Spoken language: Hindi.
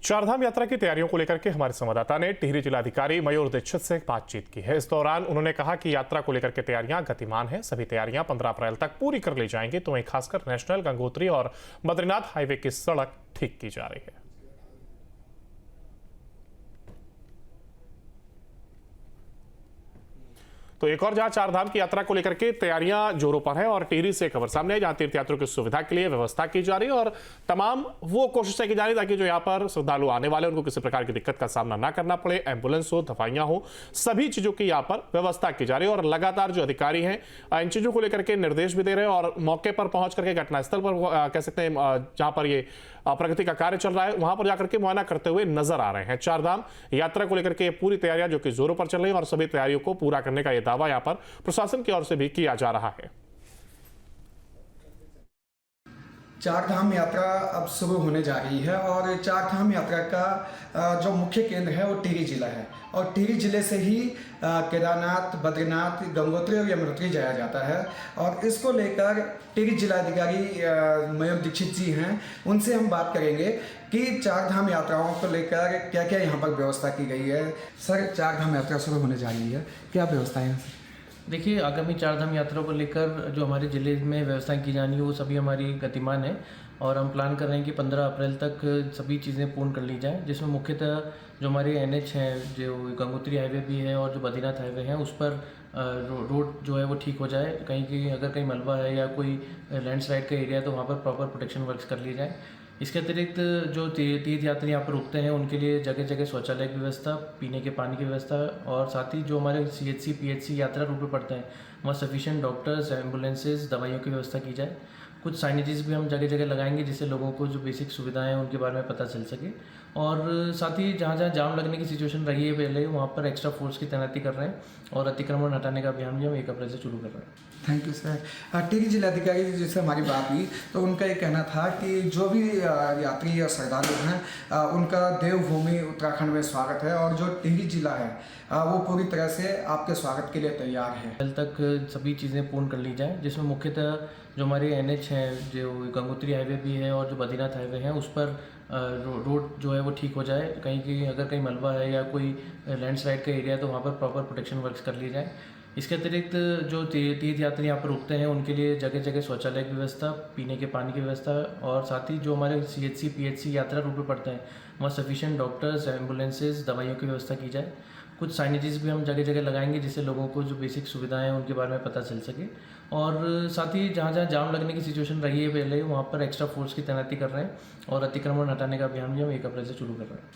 चारधाम यात्रा की तैयारियों को लेकर के हमारे संवाददाता ने टिहरी जिलाधिकारी मयूर दीक्षित से बातचीत की है। इस दौरान उन्होंने कहा कि यात्रा को लेकर के तैयारियां गतिमान हैं। सभी तैयारियां 15 अप्रैल तक पूरी कर ली जाएंगी। तो वहीं खासकर नेशनल, गंगोत्री और बद्रीनाथ हाईवे की सड़क ठीक की जा रही है। तो एक और जहां चारधाम की यात्रा को लेकर के तैयारियां जोरों पर है और टिहरी से खबर सामने है जहां तीर्थयात्रियों की सुविधा के लिए व्यवस्था की जा रही है और तमाम वो कोशिशें की जा रही ताकि जो यहां पर श्रद्धालु आने वाले उनको किसी प्रकार की दिक्कत का सामना ना करना पड़े। एम्बुलेंस हो, दवाइयां हो, सभी चीजों की यहां पर व्यवस्था की जा रही है और लगातार जो अधिकारी हैं इन चीजों को लेकर के निर्देश भी दे रहे हैं और मौके पर पहुंच करके घटनास्थल पर कह सकते हैं जहां पर ये प्रगति का कार्य चल रहा है वहां पर जाकर के मुआयना करते हुए नजर आ रहे हैं। चारधाम यात्रा को लेकर के पूरी तैयारियां जो कि जोरों पर चल रही है और सभी तैयारियों को पूरा करने का यह दावा यहां पर प्रशासन की ओर से भी किया जा रहा है। चारधाम यात्रा अब शुरू होने जा रही है और चारधाम यात्रा का जो मुख्य केंद्र है वो टिहरी जिला है और टिहरी जिले से ही केदारनाथ, बद्रीनाथ, गंगोत्री और यमुनोत्री जाया जाता है। और इसको लेकर टिहरी जिलाधिकारी मयूर दीक्षित जी हैं, उनसे हम बात करेंगे कि चारधाम यात्राओं को लेकर क्या क्या यहाँ पर व्यवस्था की गई है। सर, चारधाम यात्रा शुरू होने जा रही है, क्या व्यवस्थाएं हैं? देखिए, आगामी चारधाम यात्रा को लेकर जो हमारे ज़िले में व्यवस्थाएं की जानी है वो सभी हमारी गतिमान है और हम प्लान कर रहे हैं कि 15 अप्रैल तक सभी चीज़ें पूर्ण कर ली जाएं, जिसमें मुख्यतः जो हमारे NH हैं, जो गंगोत्री हाईवे भी है और जो बद्रीनाथ हाईवे है, उस पर रोड जो है वो ठीक हो जाए। अगर कहीं मलबा है या कोई लैंडस्लाइड का एरिया है तो वहाँ पर प्रॉपर प्रोटेक्शन वर्क्स कर ली जाए। इसके अतिरिक्त जो तीर्थयात्री यहाँ पर रुकते हैं उनके लिए जगह जगह शौचालय की व्यवस्था, पीने के पानी की व्यवस्था और साथ ही जो हमारे CHC PHC यात्रा रूट पर पड़ते हैं वहाँ सफिशिएंट डॉक्टर्स, एम्बुलेंसेज, दवाइयों की व्यवस्था की जाए। कुछ साइनेजेस भी हम जगह जगह लगाएंगे जिससे लोगों को जो बेसिक सुविधाएं हैं उनके बारे में पता चल सके। और साथ ही जहाँ जहाँ जाम लगने की सिचुएशन रही है पहले, वहाँ पर एक्स्ट्रा फोर्स की तैनाती कर रहे हैं और अतिक्रमण हटाने का अभियान भी हम 1 अप्रैल से शुरू कर रहे हैं। Thank you sir. टिहरी जिलाधिकारी जिससे हमारी बात हुई तो उनका ये कहना था कि जो भी यात्री या श्रद्धालु हैं उनका देवभूमि उत्तराखंड में स्वागत है और जो टिहरी जिला है वो पूरी तरह से आपके स्वागत के लिए तैयार है। कल तक सभी चीज़ें पूर्ण कर ली जाएं, जिसमें मुख्यतः जो हमारे NH हैं, जो गंगोत्री हाईवे भी है और जो बद्रीनाथ हाईवे है, उस पर रोड जो है वो ठीक हो जाए। अगर कहीं मलबा है या कोई लैंडस्लाइड का एरिया है तो वहाँ पर प्रॉपर प्रोटेक्शन वर्क्स कर ली जाए। इसके अतिरिक्त जो तीर्थयात्री यहाँ पर रुकते हैं उनके लिए जगह जगह शौचालय की व्यवस्था, पीने के पानी की व्यवस्था और साथ ही जो हमारे CHC PHC यात्रा रूट पर पड़ते हैं वहाँ सफिशिएंट डॉक्टर्स, एम्बुलेंसेज, दवाइयों की व्यवस्था की जाए। कुछ साइनेजेस भी हम जगह जगह लगाएंगे जिससे लोगों को जो बेसिक सुविधाएं हैं उनके बारे में पता चल सके। और साथ ही जहाँ जहाँ जाम लगने की सिचुएशन रही है पहले, वहाँ पर एक्स्ट्रा फोर्स की तैनाती कर रहे हैं और अतिक्रमण हटाने का अभियान भी हम 1 अप्रैल से शुरू कर रहे हैं।